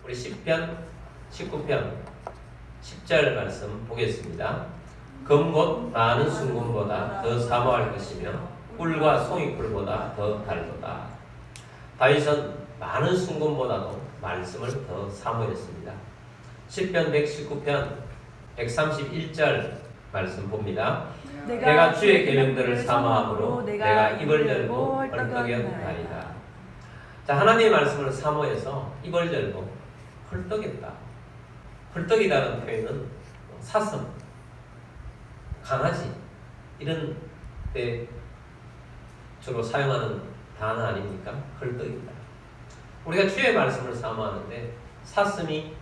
우리 10편 19편 10절 말씀 보겠습니다. 검곧 많은 순금보다 더 사모할 것이며 꿀과 송이꿀보다 더 달도다. 다윗은 많은 순금보다도 말씀을 더 사모했습니다. 10편 119편 131절 말씀 봅니다. 내가 주의 계명들을 사모함으로 내가 입을 열고 헐떡였나이다. 자, 하나님의 말씀을 사모해서 입을 열고 헐떡였다. 헐떡이라는 표현은 사슴, 강아지 이런 때 주로 사용하는 단어 아닙니까? 헐떡이다. 우리가 주의 말씀을 사모하는데 사슴이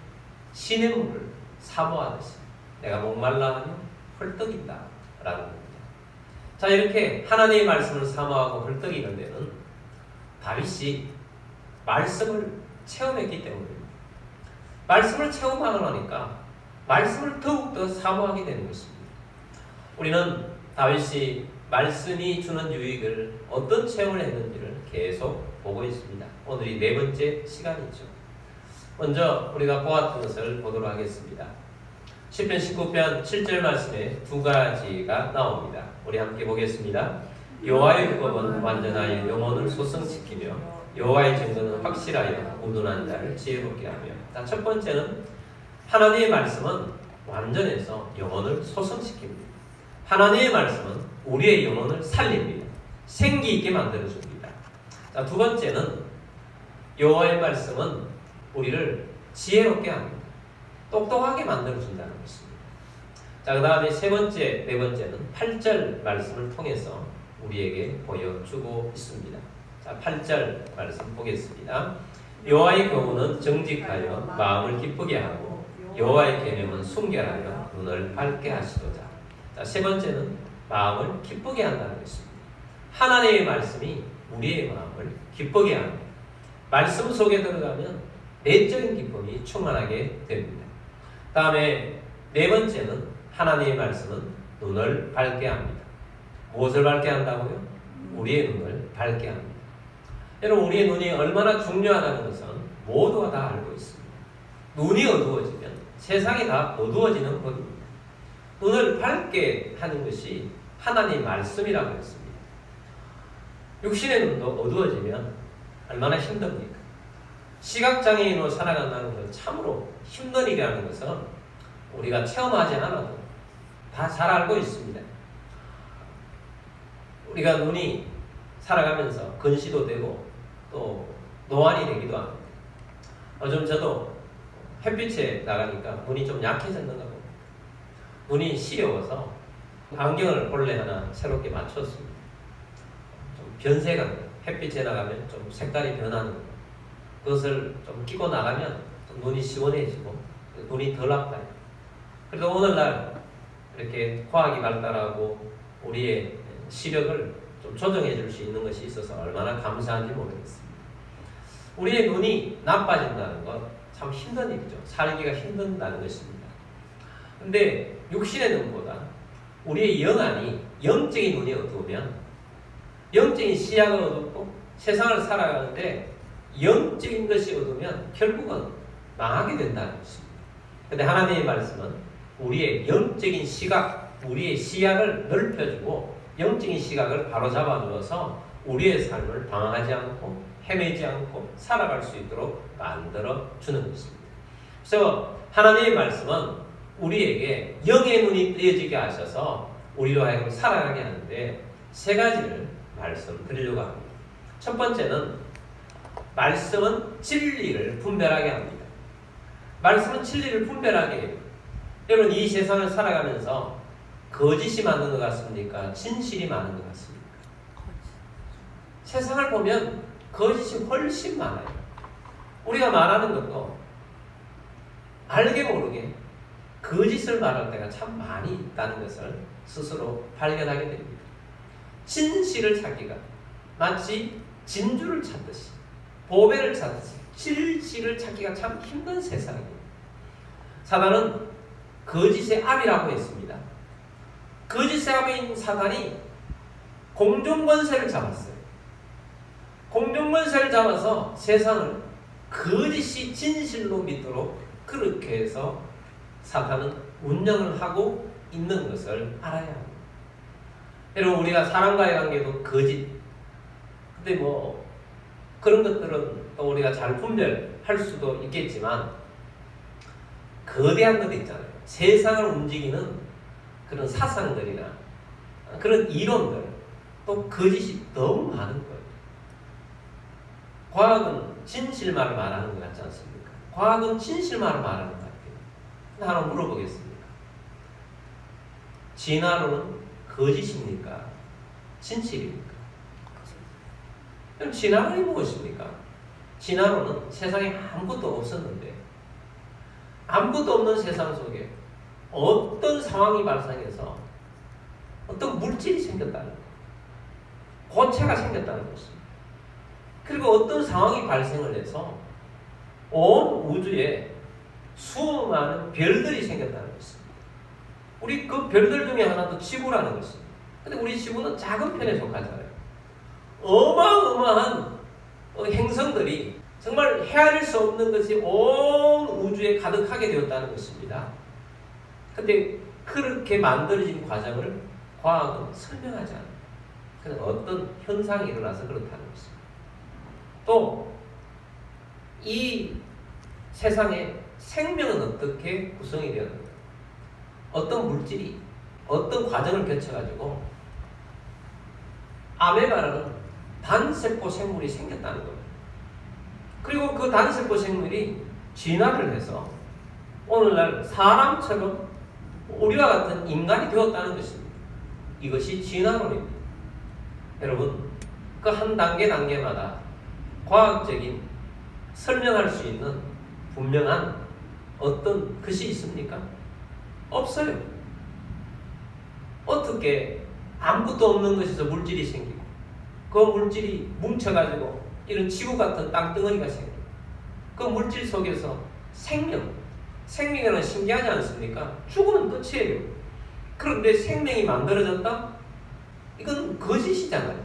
시냇물을 사모하듯이 내가 목말라 하면 헐떡인다 라는 겁니다. 자, 이렇게 하나님의 말씀을 사모하고 헐떡이는 데는 다윗이 말씀을 체험했기 때문입니다. 말씀을 체험하고 나니까 말씀을 더욱더 사모하게 되는 것입니다. 우리는 다윗이 말씀이 주는 유익을 어떤 체험을 했는지를 계속 보고 있습니다. 오늘이 네 번째 시간이죠. 먼저 우리가 보았던 것을 보도록 하겠습니다. 10편 19편 7절 말씀에 두 가지가 나옵니다. 우리 함께 보겠습니다. 여호와의 율법은 완전하여 영혼을 소성시키며 여호와의 증거는 확실하여 우둔한 자를 지혜롭게 하며. 자, 첫 번째는 하나님의 말씀은 완전해서 영혼을 소성시킵니다. 하나님의 말씀은 우리의 영혼을 살립니다. 생기 있게 만들어줍니다. 자, 두 번째는 여호와의 말씀은 우리를 지혜롭게 합니다. 똑똑하게 만들어준다는 것입니다. 자, 그 다음에 세 번째, 네 번째는 8절 말씀을 통해서 우리에게 보여주고 있습니다. 자, 8절 말씀 보겠습니다. 여호와의 교훈은 정직하여 마음을 기쁘게 하고 여호와의 계명은 순결하여 눈을 밝게 하시도다. 자, 세 번째는 마음을 기쁘게 한다는 것입니다. 하나님의 말씀이 우리의 마음을 기쁘게 합니다. 말씀 속에 들어가면 내적인 기쁨이 충만하게 됩니다. 다음에 네 번째는 하나님의 말씀은 눈을 밝게 합니다. 무엇을 밝게 한다고요? 우리의 눈을 밝게 합니다. 여러분, 우리의 눈이 얼마나 중요하다는 것은 모두가 다 알고 있습니다. 눈이 어두워지면 세상이 다 어두워지는 법입니다. 눈을 밝게 하는 것이 하나님의 말씀이라고 했습니다. 육신의 눈도 어두워지면 얼마나 힘듭니까? 시각장애인으로 살아간다는 것은 참으로 힘든 일이라는 것은 우리가 체험하지 않아도 다 잘 알고 있습니다. 우리가 눈이 살아가면서 근시도 되고 또 노안이 되기도 합니다. 요즘 저도 햇빛에 나가니까 눈이 좀 약해졌는가 봅니다. 눈이 시려워서 안경을 본래 하나 새롭게 맞췄습니다. 좀 변색한 거, 햇빛에 나가면 좀 색깔이 변하는 거, 그것을 좀 끼고 나가면 좀 눈이 시원해지고 눈이 덜 아파요. 그래서 오늘날 이렇게 과학이 발달하고 우리의 시력을 좀 조정해 줄 수 있는 것이 있어서 얼마나 감사한지 모르겠습니다. 우리의 눈이 나빠진다는 건 참 힘든 일이죠. 살기가 힘든다는 것입니다. 근데 육신의 눈보다 우리의 영안이, 영적인 눈이 어두우면 영적인 시야가 어둡고 세상을 살아가는데 영적인 것이 어두우면 결국은 망하게 된다는 것입니다. 그런데 하나님의 말씀은 우리의 영적인 시각, 우리의 시야를 넓혀주고 영적인 시각을 바로잡아 주어서 우리의 삶을 방황하지 않고 헤매지 않고 살아갈 수 있도록 만들어 주는 것입니다. 그래서 하나님의 말씀은 우리에게 영의 눈이 뜨여지게 하셔서 우리로 하여금 살아가게 하는데 세 가지를 말씀드리려고 합니다. 첫 번째는 말씀은 진리를 분별하게 합니다. 말씀은 진리를 분별하게 해요. 여러분, 이 세상을 살아가면서 거짓이 많은 것 같습니까? 진실이 많은 것 같습니까? 세상을 보면 거짓이 훨씬 많아요. 우리가 말하는 것도 알게 모르게 거짓을 말할 때가 참 많이 있다는 것을 스스로 발견하게 됩니다. 진실을 찾기가 마치 진주를 찾듯이, 보배를 찾듯이 진실을 찾기가 참 힘든 세상입니다. 사단은 거짓의 압이라고 했습니다. 거짓의 압인 사단이 공중권세를 잡았어요. 공중권세를 잡아서 세상을 거짓이 진실로 믿도록 그렇게 해서 사탄은 운영을 하고 있는 것을 알아야 합니다. 여러분, 우리가 사람과의 관계도 거짓. 근데 뭐 그런 것들은 또 우리가 잘 분별할 수도 있겠지만 거대한 것도 있잖아요. 세상을 움직이는 그런 사상들이나 그런 이론들, 또 거짓이 너무 많은 거예요. 과학은 진실만을 말하는 것 같지 않습니까? 과학은 진실만을 말하는 것 같아요. 하나 물어보겠습니다. 진화론은 거짓입니까? 진실입니까? 그럼 진화론이 무엇입니까? 진화론은 세상에 아무것도 없었는데 아무것도 없는 세상 속에 어떤 상황이 발생해서 어떤 물질이 생겼다는 거예요. 고체가 생겼다는 것입니다. 그리고 어떤 상황이 발생을 해서 온 우주에 수많은 별들이 생겼다는 것입니다. 우리 그 별들 중에 하나도 지구라는 것입니다. 근데 우리 지구는 작은 편에 속하잖아요. 어마어마한 행성들이 정말 헤아릴 수 없는 것이 온 우주에 가득하게 되었다는 것입니다. 근데 그렇게 만들어진 과정을 과학은 설명하지 않아요. 그냥 어떤 현상이 일어나서 그렇다는 것입니다. 또 이 세상에 생명은 어떻게 구성이 되었는가? 어떤 물질이 어떤 과정을 거쳐가지고 아메바라는 단세포 생물이 생겼다는 거예요. 그리고 그 단세포 생물이 진화를 해서 오늘날 사람처럼 우리와 같은 인간이 되었다는 것입니다. 이것이 진화론입니다. 여러분, 그 한 단계마다 과학적인 설명할 수 있는 분명한 어떤 것이 있습니까? 없어요. 어떻게 아무것도 없는 것에서 물질이 생기고 그 물질이 뭉쳐가지고 이런 지구 같은 땅덩어리가 생기고 그 물질 속에서 생명이라는 신기하지 않습니까? 죽으면 끝이에요. 그런데 생명이 만들어졌다? 이건 거짓이잖아요.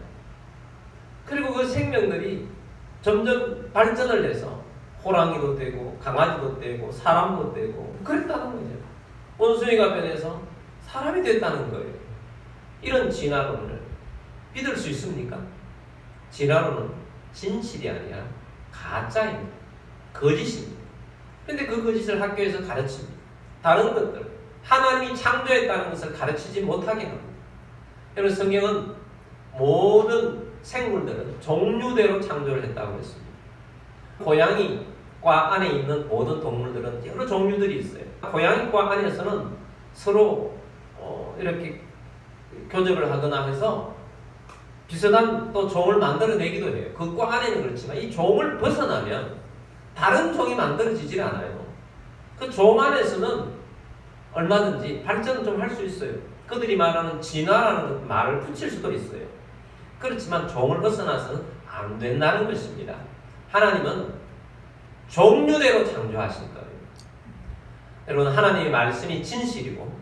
그리고 그 생명들이 점점 발전을 해서 호랑이도 되고 강아지도 되고 사람도 되고 그랬다는 거죠. 원숭이가 변해서 사람이 됐다는 거예요. 이런 진화론을 믿을 수 있습니까? 진화론은 진실이 아니라 가짜입니다. 거짓입니다. 그런데 그 거짓을 학교에서 가르칩니다. 다른 것들, 하나님이 창조했다는 것을 가르치지 못하게 합니다. 여러분, 성경은 모든 생물들은 종류대로 창조를 했다고 했습니다. 고양이과 안에 있는 모든 동물들은 여러 종류들이 있어요. 고양이과 안에서는 서로 이렇게 교접을 하거나 해서 비슷한 또 종을 만들어내기도 해요. 그 과 안에는 그렇지만 이 종을 벗어나면 다른 종이 만들어지질 않아요. 그 종 안에서는 얼마든지 발전을 좀 할 수 있어요. 그들이 말하는 진화라는 말을 붙일 수도 있어요. 그렇지만 종을 벗어나서는 안 된다는 것입니다. 하나님은 종류대로 창조하신 거예요. 여러분, 하나님의 말씀이 진실이고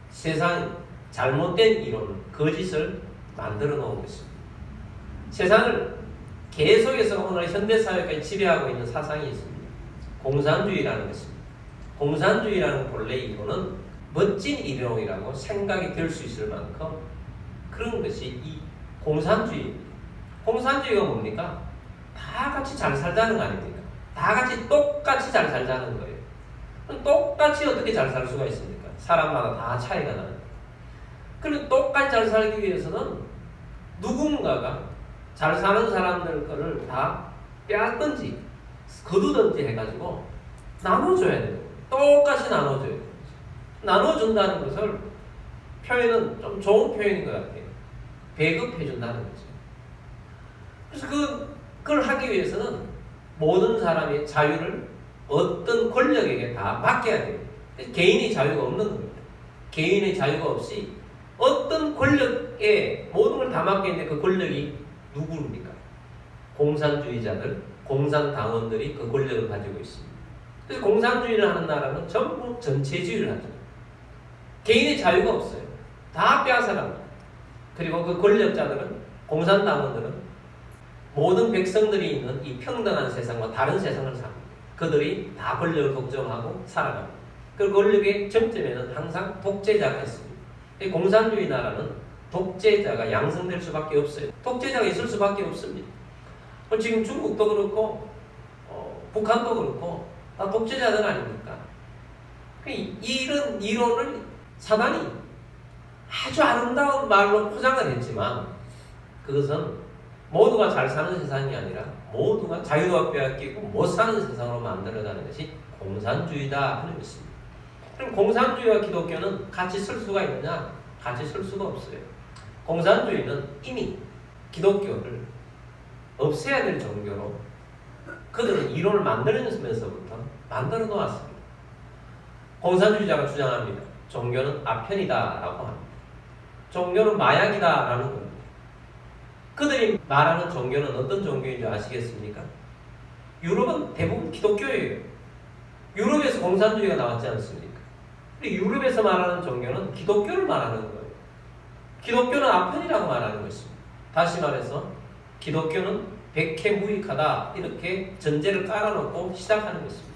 세상 잘못된 이론, 거짓을 만들어 놓은 것입니다. 세상을 계속해서 오늘 현대사회까지 지배하고 있는 사상이 있습니다. 공산주의라는 것입니다. 공산주의라는 본래 이론은 멋진 이론이라고 생각이 될 수 있을 만큼 그런 것이 이 공산주의입니다. 공산주의가 뭡니까? 다 같이 잘 살자는 거 아닙니까? 다 같이 똑같이 잘 살자는 거예요. 그럼 똑같이 어떻게 잘 살 수가 있습니까? 사람마다 다 차이가 나는. 그리고 똑같이 잘 살기 위해서는 누군가가 잘 사는 사람들 거를 다 빼앗든지 거두든지 해가지고 나눠줘야 돼요. 똑같이 나눠줘야 돼요. 나눠준다는 것을 표현은 좀 좋은 표현인 것 같아요. 배급해준다는 거죠. 그래서 그걸 하기 위해서는 모든 사람의 자유를 어떤 권력에게 다 맡겨야 돼요. 개인의 자유가 없는 겁니다. 개인의 자유가 없이 어떤 권력에 모든 걸 다 맡기는데 그 권력이 누구입니까? 공산주의자들, 공산당원들이 그 권력을 가지고 있습니다. 그래서 공산주의를 하는 나라는 전부 전체주의를 하죠. 개인의 자유가 없어요. 다 빼앗아갑니다. 그리고 그 권력자들은, 공산당원들은 모든 백성들이 있는 이 평등한 세상과 다른 세상을 삽니다. 그들이 다 권력을 독점하고 살아갑니다. 그 권력의 정점에는 항상 독재자가 있습니다. 이 공산주의 나라는 독재자가 양성될 수밖에 없어요. 독재자가 있을 수밖에 없습니다. 지금 중국도 그렇고 북한도 그렇고 다 독재자들 아닙니까? 이런 이론을 사단이 아주 아름다운 말로 포장을 했지만 그것은 모두가 잘 사는 세상이 아니라 모두가 자유도 빼앗기고 못 사는 세상으로 만들어가는 것이 공산주의다 하는 것입니다. 그럼 공산주의와 기독교는 같이 쓸 수가 있느냐? 같이 쓸 수가 없어요. 공산주의는 이미 기독교를 없애야 될 종교로 그들은 이론을 만들면서부터 만들어 놓았습니다. 공산주의자가 주장합니다. 종교는 아편이다라고 합니다. 종교는 마약이다라는 겁니다. 그들이 말하는 종교는 어떤 종교인 줄 아시겠습니까? 유럽은 대부분 기독교예요. 유럽에서 공산주의가 나왔지 않습니까? 유럽에서 말하는 종교는 기독교를 말하는 거예요. 기독교는 아편이라고 말하는 것입니다. 다시 말해서 기독교는 백해무익하다 이렇게 전제를 깔아놓고 시작하는 것입니다.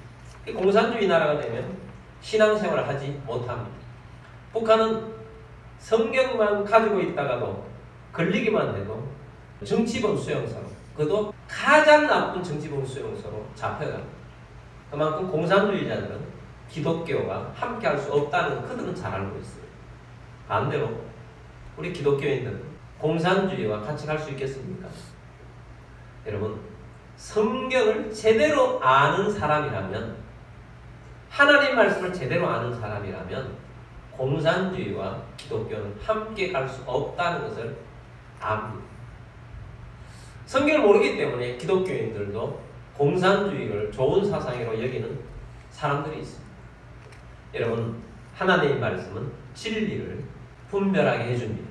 공산주의 나라가 되면 신앙생활을 하지 못합니다. 북한은 성경만 가지고 있다가도 걸리기만 해도 정치범 수용소로, 그것도 가장 나쁜 정치범 수용소로 잡혀갑니다. 그만큼 공산주의자들은 기독교와 함께할 수 없다는 그들은 잘 알고 있어요. 반대로 우리 기독교인들은 공산주의와 같이 갈 수 있겠습니까? 여러분, 성경을 제대로 아는 사람이라면, 하나님 말씀을 제대로 아는 사람이라면 공산주의와 기독교는 함께 갈 수 없다는 것을 압니다. 성경을 모르기 때문에 기독교인들도 공산주의를 좋은 사상으로 여기는 사람들이 있습니다. 여러분, 하나님의 말씀은 진리를 분별하게 해줍니다.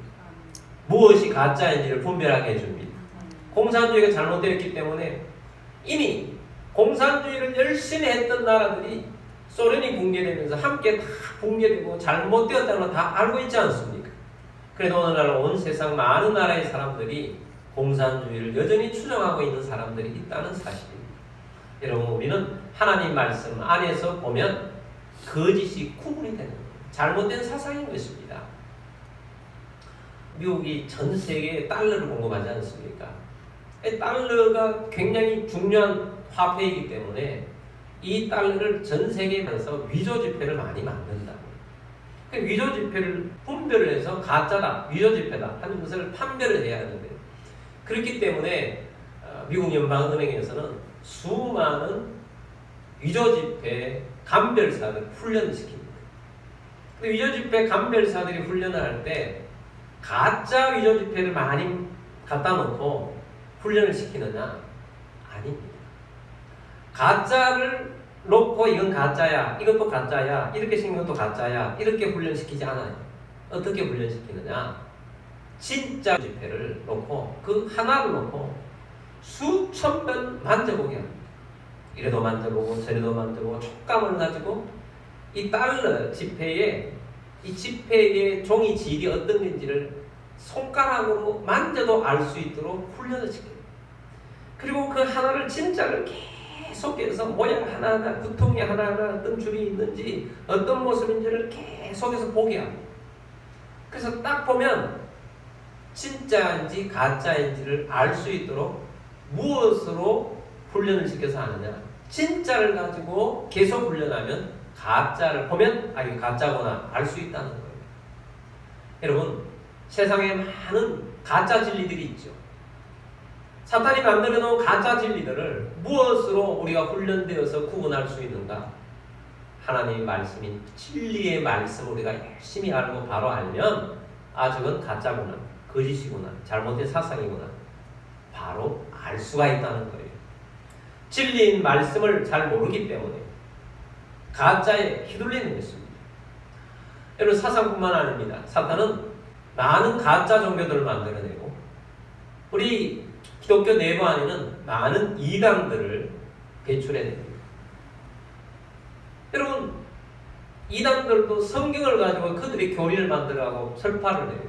무엇이 가짜인지를 분별하게 해줍니다. 공산주의가 잘못되었기 때문에 이미 공산주의를 열심히 했던 나라들이 소련이 붕괴되면서 함께 다 붕괴되고 잘못되었다는 걸 다 알고 있지 않습니까? 그래도 오늘날 온 세상 많은 나라의 사람들이 공산주의를 여전히 추종하고 있는 사람들이 있다는 사실입니다. 여러분, 우리는 하나님 말씀 안에서 보면 거짓이 구분이 되는 거예요. 잘못된 사상인 것입니다. 미국이 전 세계에 달러를 공급하지 않습니까? 달러가 굉장히 중요한 화폐이기 때문에 이 달러를 전 세계에서 위조 지폐를 많이 만든다고요. 위조 지폐를 분별을 해서 가짜다, 위조 지폐다 하는 것을 판별을 해야 하는데, 그렇기 때문에 미국 연방은행에서는 수많은 위조 지폐 감별사들 훈련을 시킵니다. 위조 지폐 감별사들이 훈련을 할 때 가짜 위조 지폐를 많이 갖다 놓고 훈련을 시키느냐? 아닙니다. 가짜를 놓고 이건 가짜야, 이것도 가짜야, 이렇게 생긴 것도 가짜야, 이렇게 훈련시키지 않아요. 어떻게 훈련시키느냐? 진짜 지폐를 놓고 그 하나를 놓고 수천 번 만져보게 합니다. 이래도 만져보고 저래도 만져보고 촉감을 가지고 이 달러 지폐의 이 지폐의 종이 질이 어떤 건지를 손가락으로 만져도 알 수 있도록 훈련을 시켜요. 그리고 그 하나를 진짜를 계속해서 모양 하나하나, 두통이 하나하나 어떤 줄이 있는지 어떤 모습인지를 계속해서 보게 합니다. 그래서 딱 보면 진짜인지 가짜인지를 알 수 있도록 무엇으로 훈련을 시켜서 하느냐? 진짜를 가지고 계속 훈련하면 가짜를 보면 이게 가짜구나 알 수 있다는 거예요. 여러분, 세상에 많은 가짜 진리들이 있죠. 사탄이 만들어 놓은 가짜 진리들을 무엇으로 우리가 훈련되어서 구분할 수 있는가? 하나님의 말씀인 진리의 말씀을 우리가 열심히 알고 바로 알면 저건 가짜구나, 거짓이구나, 잘못된 사상이구나 바로 알 수가 있다는 거예요. 진리인 말씀을 잘 모르기 때문에 가짜에 휘둘리는 것입니다. 여러분, 사상뿐만 아닙니다. 사탄은 많은 가짜 종교들을 만들어내고 우리 기독교 내부 안에는 많은 이단들을 배출해냅니다. 여러분, 이단들도 성경을 가지고 그들의 교리를 만들어가고 설파를 해요.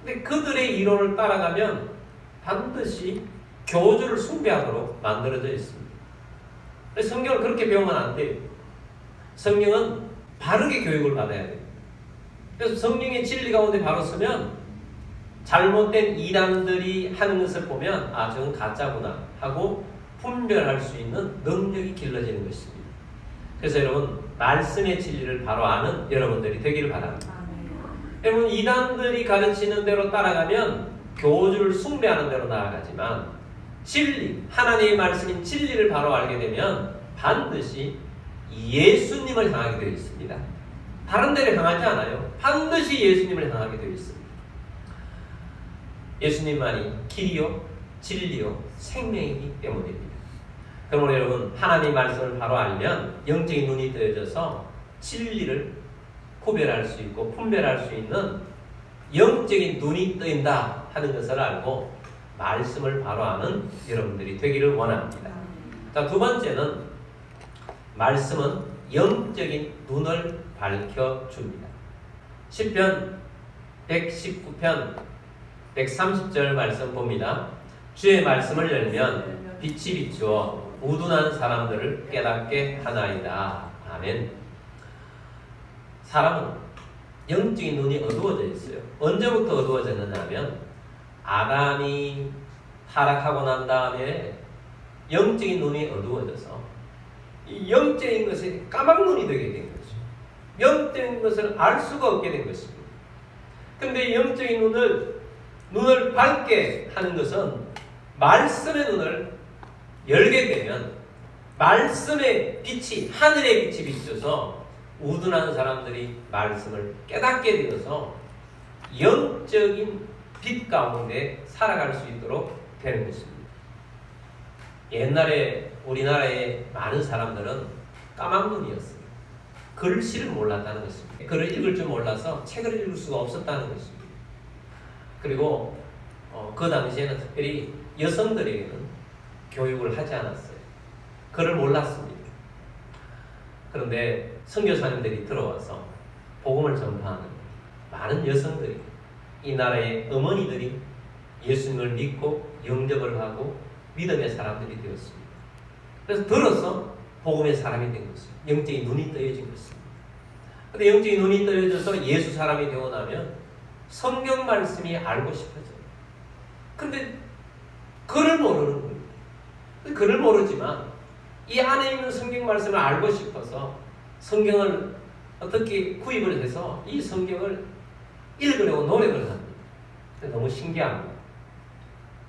근데 그들의 이론을 따라가면 반드시 교주를 숭배하도록 만들어져 있습니다. 성경을 그렇게 배우면 안 돼요. 성경은 바르게 교육을 받아야 돼요. 그래서 성경의 진리 가운데 바로 서면 잘못된 이단들이 하는 것을 보면 아, 저건 가짜구나 하고 분별할 수 있는 능력이 길러지는 것입니다. 그래서 여러분, 말씀의 진리를 바로 아는 여러분들이 되기를 바랍니다. 여러분, 이단들이 가르치는 대로 따라가면 교주를 숭배하는 대로 나아가지만 진리, 하나님의 말씀인 진리를 바로 알게 되면 반드시 예수님을 향하게 되어 있습니다. 다른 데를 향하지 않아요. 반드시 예수님을 향하게 되어 있습니다. 예수님만이 길이요, 진리요, 생명이기 때문입니다. 그러므로 여러분, 하나님의 말씀을 바로 알면 영적인 눈이 뜨여져서 진리를 구별할 수 있고 분별할 수 있는 영적인 눈이 뜨인다 하는 것을 알고 말씀을 바로 아는 여러분들이 되기를 원합니다. 자, 두 번째는 말씀은 영적인 눈을 밝혀줍니다. 시편 119편 130절 말씀 봅니다. 주의 말씀을 열면 빛이 비추어 우둔한 사람들을 깨닫게 하나이다. 아멘. 사람은 영적인 눈이 어두워져 있어요. 언제부터 어두워졌느냐 하면 아담이 타락하고 난 다음에 영적인 눈이 어두워져서 이 영적인 것에 까막눈이 되게 된 거죠. 영적인 것을 알 수가 없게 된 것입니다. 그런데 영적인 눈을 밝게 하는 것은 말씀의 눈을 열게 되면 말씀의 빛이, 하늘의 빛이 비춰서 우둔한 사람들이 말씀을 깨닫게 되어서 영적인 빛 가운데 살아갈 수 있도록 되는 것입니다. 옛날에 우리나라의 많은 사람들은 까막눈이었어요. 글씨를 몰랐다는 것입니다. 글을 읽을 줄 몰라서 책을 읽을 수가 없었다는 것입니다. 그리고 그 당시에는 특별히 여성들에게는 교육을 하지 않았어요. 글을 몰랐습니다. 그런데 선교사님들이 들어와서 복음을 전파하는 많은 여성들이, 이 나라의 어머니들이 예수님을 믿고 영접을 하고 믿음의 사람들이 되었습니다. 그래서 들어서 복음의 사람이 된 것입니다. 영적인 눈이 떠여진 것입니다. 그런데 영적인 눈이 떠여져서 예수 사람이 되고 나면 성경 말씀이 알고 싶어져요. 그런데 글을 모르는 거예요. 글을 모르지만 이 안에 있는 성경 말씀을 알고 싶어서 성경을 어떻게 구입을 해서 이 성경을 읽으려고 노력을 합니다. 너무 신기합니다.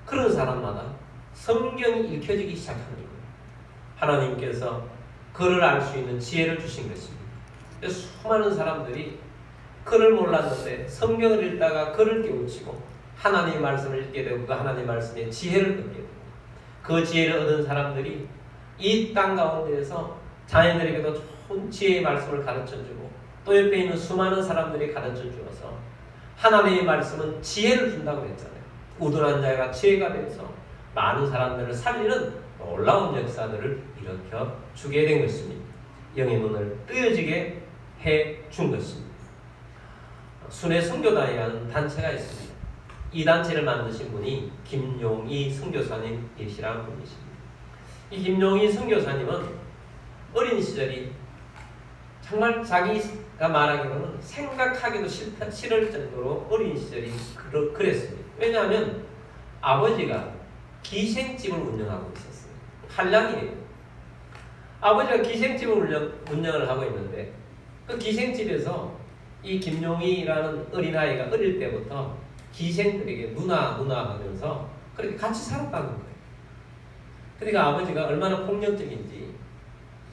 그런 사람마다 성경이 읽혀지기 시작하는 거예요. 하나님께서 글을 알 수 있는 지혜를 주신 것입니다. 그래서 수많은 사람들이 글을 몰랐는데 성경을 읽다가 글을 깨우치고 하나님의 말씀을 읽게 되고 그 하나님의 말씀에 지혜를 얻게 되고 그 지혜를 얻은 사람들이 이 땅 가운데에서 자녀들에게도 좋은 지혜의 말씀을 가르쳐주고 또 옆에 있는 수많은 사람들이 가르쳐주어서 하나님의 말씀은 지혜를 준다고 했잖아요. 우둔한 자가 지혜가 되어서 많은 사람들을 살리는 놀라운 역사들을 일으켜 주게 된 것입니다. 영의 눈을 뜨여지게 해준 것입니다. 순회 선교단이라는 단체가 있습니다. 이 단체를 만드신 분이 김용희 선교사님이시라는 분이십니다. 이 김용희 선교사님은 어린 시절이 정말 자기가 말하기로는 생각하기도 싫을 정도로 어린 시절이 그랬습니다. 왜냐하면 아버지가 기생집을 운영하고 있었어요. 한량이에요. 아버지가 기생집을 운영을 하고 있는데 그 기생집에서 이 김용희라는 어린아이가 어릴 때부터 기생들에게 누나 하면서 그렇게 같이 살았다는 거예요. 그러니까 아버지가 얼마나 폭력적인지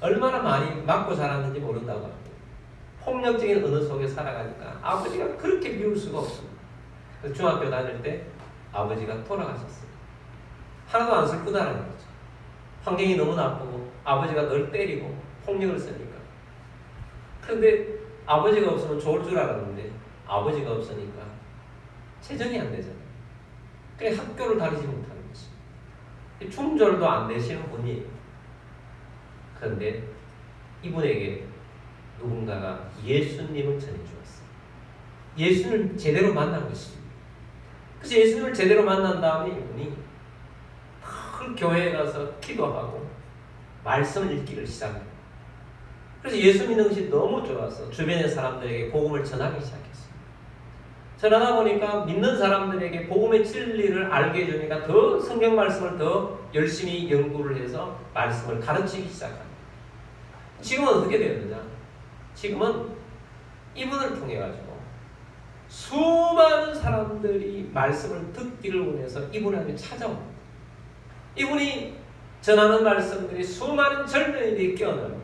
얼마나 많이 맞고 자랐는지 모른다고 합니다. 폭력적인 언어 속에 살아가니까 아버지가 그렇게 미울 수가 없습니다. 그래서 중학교 다닐 때 아버지가 돌아가셨어요. 하나도 안 슬프다는 거죠. 환경이 너무 나쁘고 아버지가 늘 때리고 폭력을 쓰니까. 그런데 아버지가 없으면 좋을 줄 알았는데 아버지가 없으니까 재정이 안 되잖아요. 그래 학교를 다니지 못하는 것입니다. 충절도 안 되시는 분이에요. 그런데 이분에게 누군가가 예수님을 전해주었어요. 예수님을 제대로 만난 것입니다. 그래서 예수님을 제대로 만난 다음에 이분이 그 교회에 가서 기도하고 말씀을 읽기를 시작해요. 그래서 예수 믿는 것이 너무 좋아서 주변의 사람들에게 복음을 전하기 시작했어요. 전하다 보니까 믿는 사람들에게 복음의 진리를 알게 해주니까 더 성경 말씀을 더 열심히 연구를 해서 말씀을 가르치기 시작합니다. 지금은 어떻게 되었느냐? 지금은 이분을 통해 가지고 수많은 사람들이 말씀을 듣기를 원해서 이분에게 찾아옵니다. 이분이 전하는 말씀들이 수많은 젊은이들이 깨어납니다.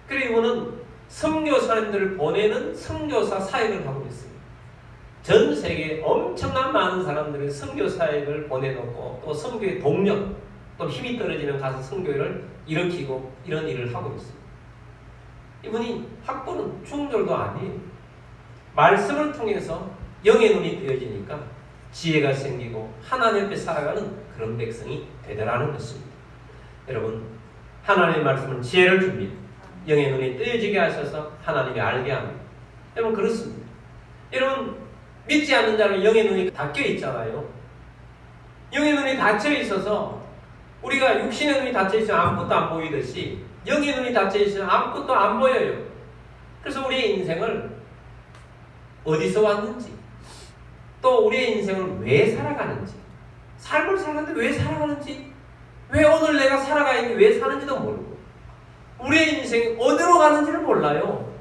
그리고 이분은 선교사님들을 보내는 선교사 사역을 하고 있습니다. 전 세계에 엄청난 많은 사람들의 선교 사역을 보내놓고 또 선교의 동력, 또 힘이 떨어지는 가서 선교를 일으키고 이런 일을 하고 있습니다. 이분이 학부는 중졸도 아니에요. 말씀을 통해서 영의 눈이 뜨여지니까 지혜가 생기고 하나님 앞에 살아가는 그런 백성이 되더라는 것입니다. 여러분, 하나님의 말씀은 지혜를 줍니다. 영의 눈이 뜨여지게 하셔서 하나님이 알게 합니다. 여러분, 그렇습니다. 여러분, 믿지 않는 자는 영의 눈이 닫혀 있잖아요. 영의 눈이 닫혀 있어서 우리가 육신의 눈이 닫혀 있으면 아무것도 안 보이듯이 영의 눈이 닫혀 있으면 아무것도 안 보여요. 그래서 우리의 인생을 어디서 왔는지, 또 우리의 인생을 왜 살아가는지, 삶을 살아가는데 왜 살아가는지, 왜 오늘 내가 살아가 있는데 왜 사는지도 모르고, 우리의 인생이 어디로 가는지를 몰라요.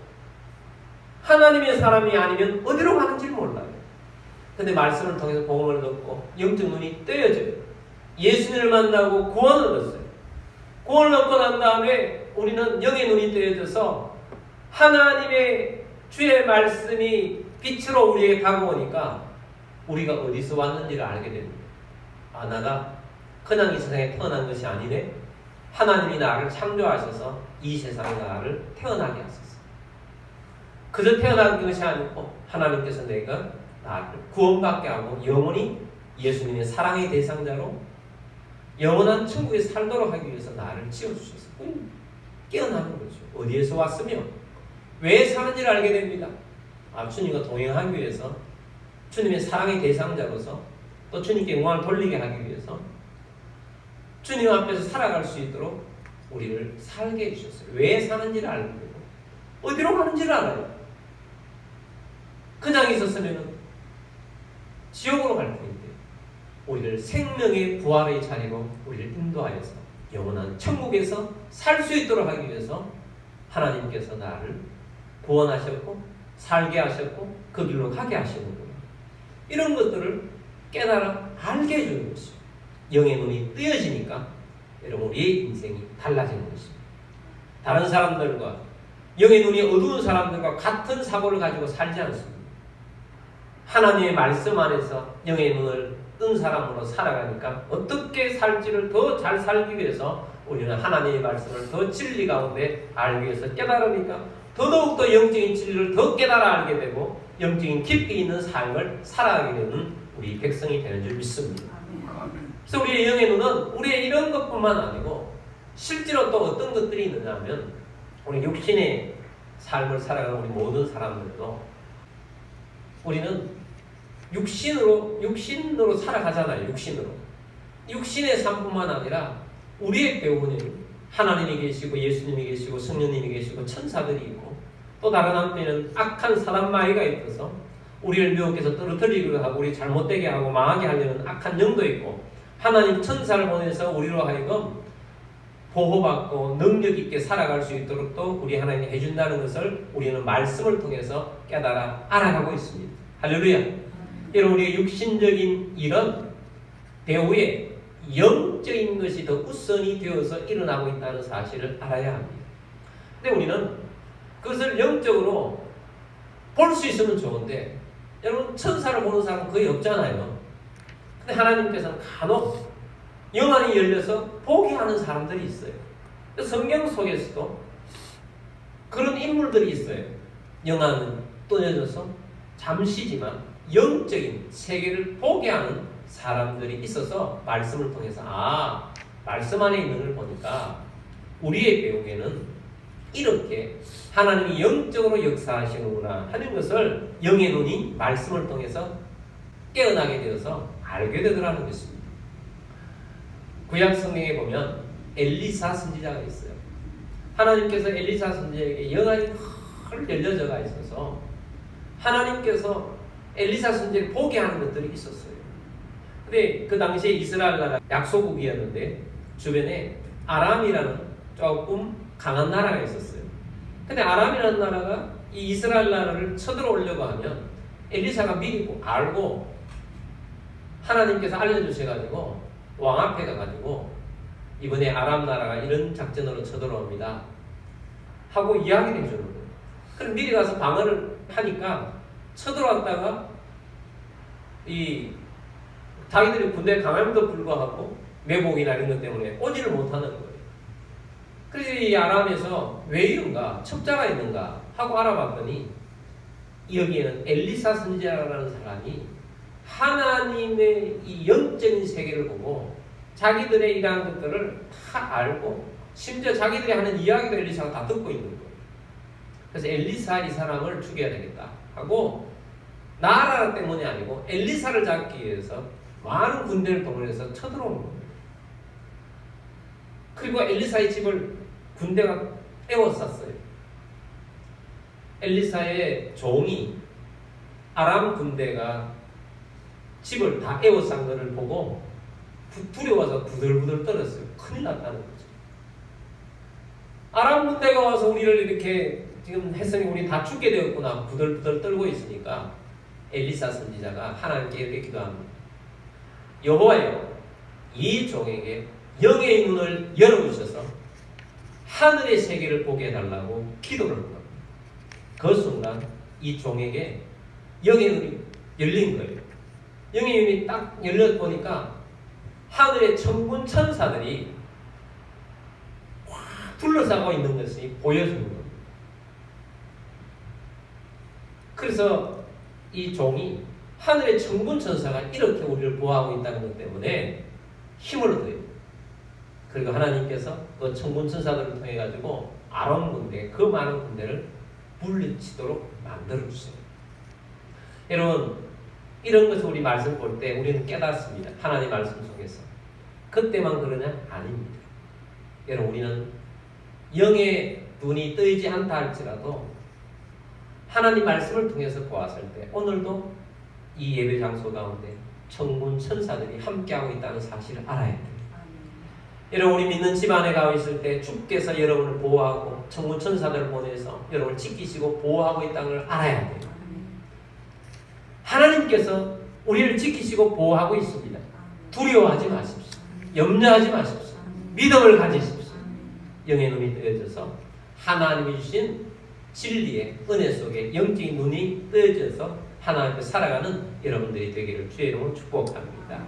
하나님의 사람이 아니면 어디로 가는지를 몰라요. 근데 말씀을 통해서 복음을 듣고 영적 눈이 뜨여져요. 예수님을 만나고 구원을 얻었어요. 구원을 얻고 난 다음에 우리는 영의 눈이 뜨여져서 하나님의 주의 말씀이 빛으로 우리에게 다가오니까 우리가 어디서 왔는지를 알게 됩니다. 아, 나가 그냥 이 세상에 태어난 것이 아니네. 하나님이 나를 창조하셔서 이 세상에 나를 태어나게 하셨어. 그저 태어난 것이 아니고 하나님께서 내가 나를 구원받게 하고 영원히 예수님의 사랑의 대상자로 영원한 천국에 살도록 하기 위해서 나를 지어주셨어요. 깨어나는 거죠. 어디에서 왔으며 왜 사는지를 알게 됩니다. 아, 주님과 동행하기 위해서, 주님의 사랑의 대상자로서, 또 주님께 영광을 돌리게 하기 위해서 주님 앞에서 살아갈 수 있도록 우리를 살게 해주셨어요. 왜 사는지를 알고 되고 어디로 가는지를 알아요. 그냥 있었으면 지옥으로 갈 텐데 우리를 생명의 부활의 자리로 우리를 인도하여서 영원한 천국에서 살 수 있도록 하기 위해서 하나님께서 나를 구원하셨고 살게 하셨고 그 길로 가게 하시는구나. 이런 것들을 깨달아 알게 해주는 것이죠. 영의 눈이 뜨여지니까 여러분 우리의 인생이 달라지는 것입니다. 다른 사람들과 영의 눈이 어두운 사람들과 같은 사고를 가지고 살지 않습니다. 하나님의 말씀 안에서 영의 눈을 뜬 사람으로 살아가니까 어떻게 살지를 더 잘 살기 위해서 우리는 하나님의 말씀을 더 진리 가운데 알기 위해서 깨달으니까 더더욱더 영적인 진리를 더 깨달아 알게 되고 영적인 깊이 있는 삶을 살아가게 되는 우리 백성이 되는 줄 믿습니다. 그래서 우리의 영의 눈은 우리의 이런 것뿐만 아니고 실제로 또 어떤 것들이 있느냐 하면 우리 육신의 삶을 살아가는 우리 모든 사람들도 우리는 육신으로 살아가잖아요. 육신의 삶뿐만 아니라 우리의 배우는 하나님이 계시고 예수님이 계시고 성령님이 계시고 천사들이 있고 또 다른 한편에는 악한 사단 마귀가 있어서 우리를 미혹해서 떨어뜨리기로 하고 우리 잘못되게 하고 망하게 하려는 악한 영도 있고 하나님 천사를 보내서 우리로 하여금 보호받고 능력 있게 살아갈 수 있도록 또 우리 하나님이 해준다는 것을 우리는 말씀을 통해서 깨달아 알아가고 있습니다. 할렐루야. 여러분 우리의 육신적인 일은 배후에 영적인 것이 더 우선이 되어서 일어나고 있다는 사실을 알아야 합니다. 근데 우리는 그것을 영적으로 볼 수 있으면 좋은데 여러분 천사를 보는 사람은 거의 없잖아요. 근데 하나님께서는 간혹 영안이 열려서 보게 하는 사람들이 있어요. 성경 속에서도 그런 인물들이 있어요. 영안은 떠져서 잠시지만 영적인 세계를 보게 하는 사람들이 있어서 말씀을 통해서 말씀 안에 있는 걸 보니까 우리의 배우에는 이렇게 하나님이 영적으로 역사하시는구나 하는 것을 영의 눈이 말씀을 통해서 깨어나게 되어서 알게 되더라는 것입니다. 구약 성경에 보면 엘리사 선지자가 있어요. 하나님께서 엘리사 선지자에게 영안이 헐 열려져가 있어서 하나님께서 엘리사 선지자를 보게 하는 것들이 있었어요. 근데 그 당시에 이스라엘 나라 약소국이었는데 주변에 아람이라는 조금 강한 나라가 있었어요. 근데 아람이라는 나라가 이 이스라엘 나라를 쳐들어오려고 하면 엘리사가 미리 알고 하나님께서 알려주셔가지고 왕 앞에 가가지고 이번에 아람 나라가 이런 작전으로 쳐들어옵니다 하고 이야기를 해주는 거예요. 그럼 미리 가서 방어를 하니까 쳐들어왔다가 이 자기들이 군대에 강함에도 불구하고 매복이나 이런 것 때문에 오지를 못하는 거예요. 그래서 이 아람에서 왜 이런가, 첩자가 있는가 하고 알아봤더니 여기에는 엘리사 선지자라는 사람이 하나님의 이 영적인 세계를 보고 자기들의 이러한 것들을 다 알고 심지어 자기들이 하는 이야기도 엘리사가 다 듣고 있는 거예요. 그래서 엘리사 이 사람을 죽여야 되겠다 하고 나라 때문이 아니고 엘리사를 잡기 위해서 많은 군대를 동원해서 쳐들어오는 거예요. 그리고 엘리사의 집을 군대가 에워쌌어요. 엘리사의 종이 아람 군대가 집을 다 에워싼 것을 보고 두려워서 부들부들 떨었어요. 큰일 났다는 거죠. 아람 군대가 와서 우리를 이렇게 지금 했으니 우리 다 죽게 되었구나 부들부들 떨고 있으니까 엘리사 선지자가 하나님께 이렇게 기도합니다. 여호와여, 이 종에게 영의 눈을 열어주셔서 하늘의 세계를 보게 해달라고 기도를 한 겁니다. 그 순간 이 종에게 영의 눈이 열린 거예요. 영의 눈이 딱 열려보니까 하늘의 천군 천사들이 확 둘러싸고 있는 것이 보여주는 겁니다. 그래서 이 종이 하늘의 천군 천사가 이렇게 우리를 보호하고 있다는 것 때문에 힘을 얻어요. 그리고 하나님께서 그 천군 천사들을 통해 가지고 아람 군대, 그 많은 군대를 물리치도록 만들어 주세요. 여러분, 이런 것을 우리 말씀 볼 때 우리는 깨닫습니다. 하나님 말씀 속에서. 그때만 그러냐? 아닙니다. 여러분, 우리는 영의 눈이 뜨이지 않다 할지라도 하나님 말씀을 통해서 보았을 때 오늘도 이 예배 장소 가운데 천군 천사들이 함께하고 있다는 사실을 알아야 됩니다. 여러분, 우리 믿는 집안에 가 있을 때 주께서 여러분을 보호하고 천군 천사들을 보내서 여러분을 지키시고 보호하고 있다는 걸 알아야 돼요. 하나님께서 우리를 지키시고 보호하고 있습니다. 두려워하지 마십시오. 염려하지 마십시오. 믿음을 가지십시오. 영의 눈이 뜨여져서 하나님이 주신 진리의 은혜 속에 영적인 눈이 뜨여져서 하나님께 살아가는 여러분들이 되기를 주의 이름으로 축복합니다.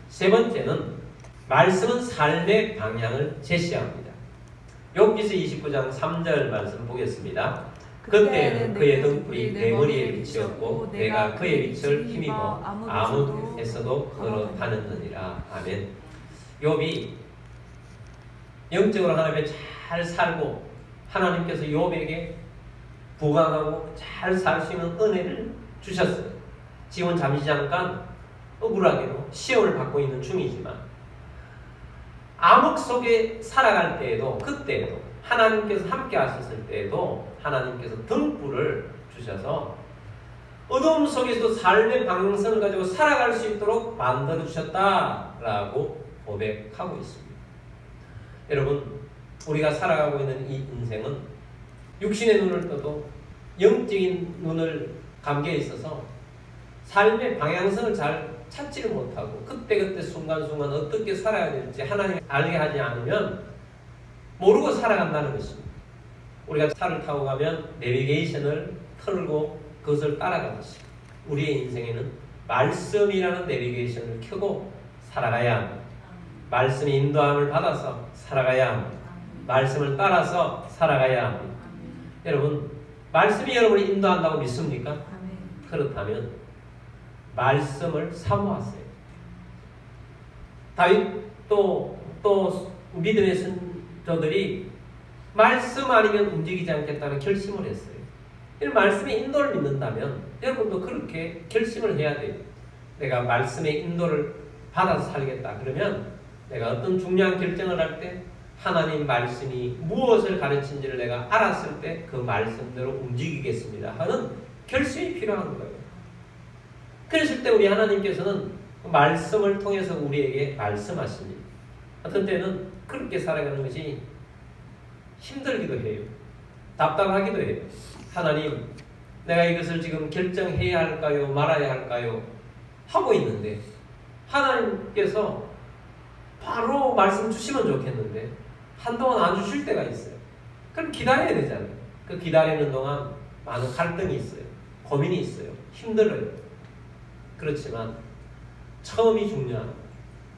세 번째는 말씀은 삶의 방향을 제시합니다. 욥기서 29장 3절 말씀 보겠습니다. 그때는 그의 등불이 내 머리에 비치었고 내가 그의 빛을 힘입어 아무 데서도 걸어다녔느니라. 아멘. 욥이 영적으로 하나님에 잘 살고 하나님께서 욥에게 부강하고 잘 살 수 있는 은혜를 주셨어요. 지금은 잠시 잠깐 억울하게도 시험을 받고 있는 중이지만 암흑 속에 살아갈 때에도 그때에도 하나님께서 함께 하셨을 때에도 하나님께서 등불을 주셔서 어두움 속에서도 삶의 방향성을 가지고 살아갈 수 있도록 만들어 주셨다라고 고백하고 있습니다. 여러분, 우리가 살아가고 있는 이 인생은 육신의 눈을 떠도 영적인 눈을 감기에 있어서 삶의 방향성을 잘 찾지를 못하고 그때그때 순간순간 어떻게 살아야 될지 하나님 알게 하지 않으면 모르고 살아간다는 것입니다. 우리가 차를 타고 가면 내비게이션을 틀고 그것을 따라가듯이 우리의 인생에는 말씀이라는 내비게이션을 켜고 살아가야 합니다. 말씀의 인도함을 받아서 살아가야 합니다. 말씀을 따라서 살아가야 합니다. 여러분, 말씀이 여러분을 인도한다고 믿습니까? 그렇다면 말씀을 사모하세요. 다윗도 또 믿음의 선조들이 말씀 아니면 움직이지 않겠다는 결심을 했어요. 이 말씀의 인도를 믿는다면 여러분도 그렇게 결심을 해야 돼요. 내가 말씀의 인도를 받아서 살겠다. 그러면 내가 어떤 중요한 결정을 할 때 하나님 말씀이 무엇을 가르친지를 내가 알았을 때 그 말씀대로 움직이겠습니다 하는 결심이 필요한 거예요. 그랬을 때 우리 하나님께서는 그 말씀을 통해서 우리에게 말씀하십니다. 어떤 때는 그렇게 살아가는 것이 힘들기도 해요. 답답하기도 해요. 하나님, 내가 이것을 지금 결정해야 할까요? 말아야 할까요? 하고 있는데 하나님께서 바로 말씀 주시면 좋겠는데 한동안 안 주실 때가 있어요. 그럼 기다려야 되잖아요. 그 기다리는 동안 많은 갈등이 있어요. 고민이 있어요. 힘들어요. 그렇지만 처음이 중요한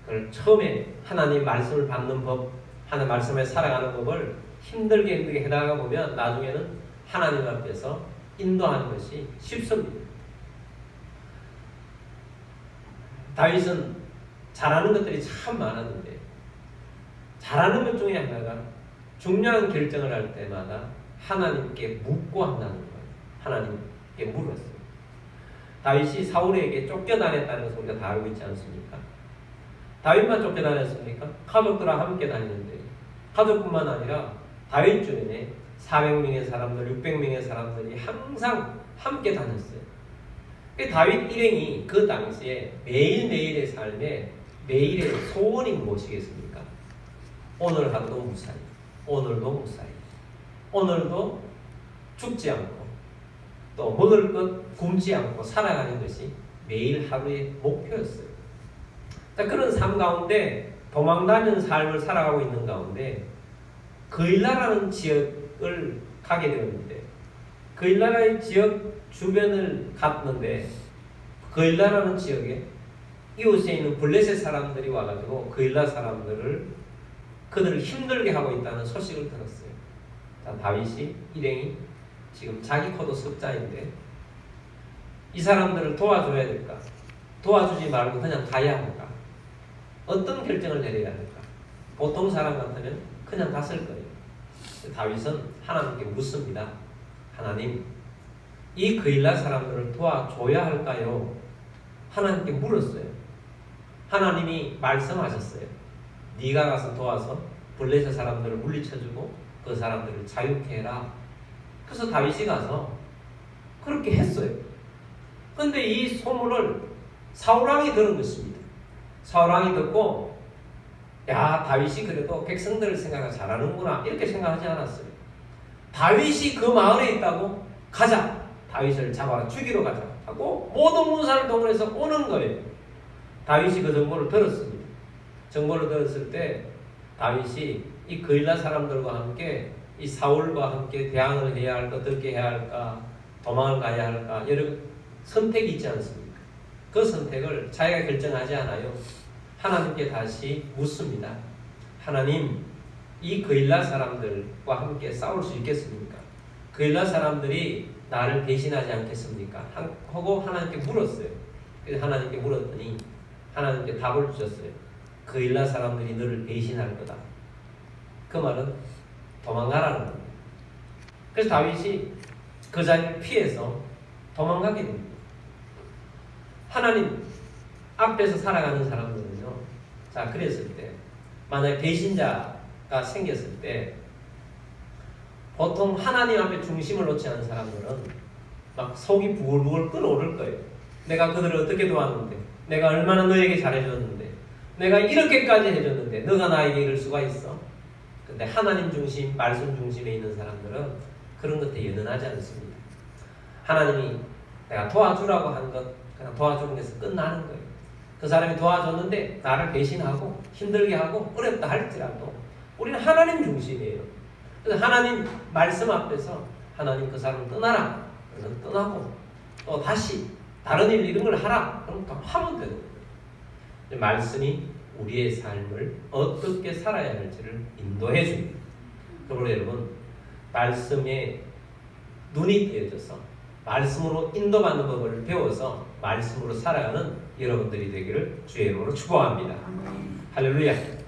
그걸 처음에 하나님 말씀을 받는 법, 하나님 말씀에 살아가는 법을 힘들게 해나가 보면 나중에는 하나님 앞에서 인도하는 것이 쉽습니다. 다윗은 잘하는 것들이 참 많았는데 잘하는 것 중에 하나가 중요한 결정을 할 때마다 하나님께 묻고 한다는 거예요. 하나님께 물었어요. 다윗이 사울에게 쫓겨다녔다는 것을 우리가 다 알고 있지 않습니까? 다윗만 쫓겨다녔습니까? 가족들과 함께 다니는데 가족뿐만 아니라 다윗 주변에 400명의 사람들, 600명의 사람들이 항상 함께 다녔어요. 다윗 일행이 그 당시에 매일매일의 삶에 매일의 소원이 무엇이겠습니까? 오늘 하루도 무사히, 오늘도 무사히, 오늘도 죽지 않고 또 먹을 것 굶지 않고 살아가는 것이 매일 하루의 목표였어요. 그런 삶 가운데 도망다니는 삶을 살아가고 있는 가운데 그일라라는 지역을 가게 되었는데 그일라의 지역 주변을 갔는데 그일라라는 지역에 이웃에 있는 블레셋 사람들이 와가지고 그일라 사람들을 그들을 힘들게 하고 있다는 소식을 들었어요. 자, 다윗이 일행이 지금 자기 코도 석자인데 이 사람들을 도와줘야 될까? 도와주지 말고 그냥 가야 할까? 어떤 결정을 내려야 할까? 보통 사람 같으면 그냥 갔을 거예요. 다윗은 하나님께 묻습니다. 하나님, 이 그일라 사람들을 도와줘야 할까요? 하나님께 물었어요. 하나님이 말씀하셨어요. 네가 가서 도와서 블레셋 사람들을 물리쳐주고 그 사람들을 자유케 해라. 그래서 다윗이 가서 그렇게 했어요. 그런데 이 소문을 사울왕이 들은 것입니다. 사울왕이 듣고 야, 다윗이 그래도 백성들을 생각하고 잘하는구나 이렇게 생각하지 않았어요. 다윗이 그 마을에 있다고 가자. 다윗을 잡아라. 죽이러 가자. 하고 모든 문사를 동원해서 오는 거예요. 다윗이 그 정보를 들었습니다. 정보를 들었을 때 다윗이 이 그일라 사람들과 함께 이 사울과 함께 대항을 해야 할까, 어떻게 해야 할까, 도망을 가야 할까 여러 선택이 있지 않습니까? 그 선택을 자기가 결정하지 않아요. 하나님께 다시 묻습니다. 하나님, 이 그일라 사람들과 함께 싸울 수 있겠습니까? 그일라 사람들이 나를 배신하지 않겠습니까? 하고 하나님께 물었어요. 그래서 하나님께 물었더니 하나님께 답을 주셨어요. 그일라 사람들이 너를 배신할 거다. 그 말은 도망가라는 겁니다. 그래서 다윗이 그 자리를 피해서 도망가게 됩니다. 하나님 앞에서 살아가는 사람들은요, 자, 그랬을 때 만약에 배신자가 생겼을 때 보통 하나님 앞에 중심을 놓지 않은 사람들은 막 속이 부글부글 끓어오를 거예요. 내가 그들을 어떻게 도왔는데, 내가 얼마나 너에게 잘해줬는데, 내가 이렇게까지 해줬는데 너가 나에게 이럴 수가 있어? 근데 하나님 중심, 말씀 중심에 있는 사람들은 그런 것에 연연하지 않습니다. 하나님이 내가 도와주라고 한 것 그냥 도와주는 데서 끝나는 거예요. 그 사람이 도와줬는데 나를 배신하고 힘들게 하고 어렵다 할지라도 우리는 하나님 중심이에요. 그래서 하나님 말씀 앞에서 하나님 그 사람을 떠나라. 그러면 떠나고 또 다시 다른 일 이런 걸 하라. 그럼 또 하면 되는 거예요. 말씀이 우리의 삶을 어떻게 살아야 할지를 인도해 줍니다. 그러므로 여러분, 말씀에 눈이 띄어져서 말씀으로 인도받는 법을 배워서 말씀으로 살아가는 여러분들이 되기를 주의 이름으로 축복합니다. 할렐루야.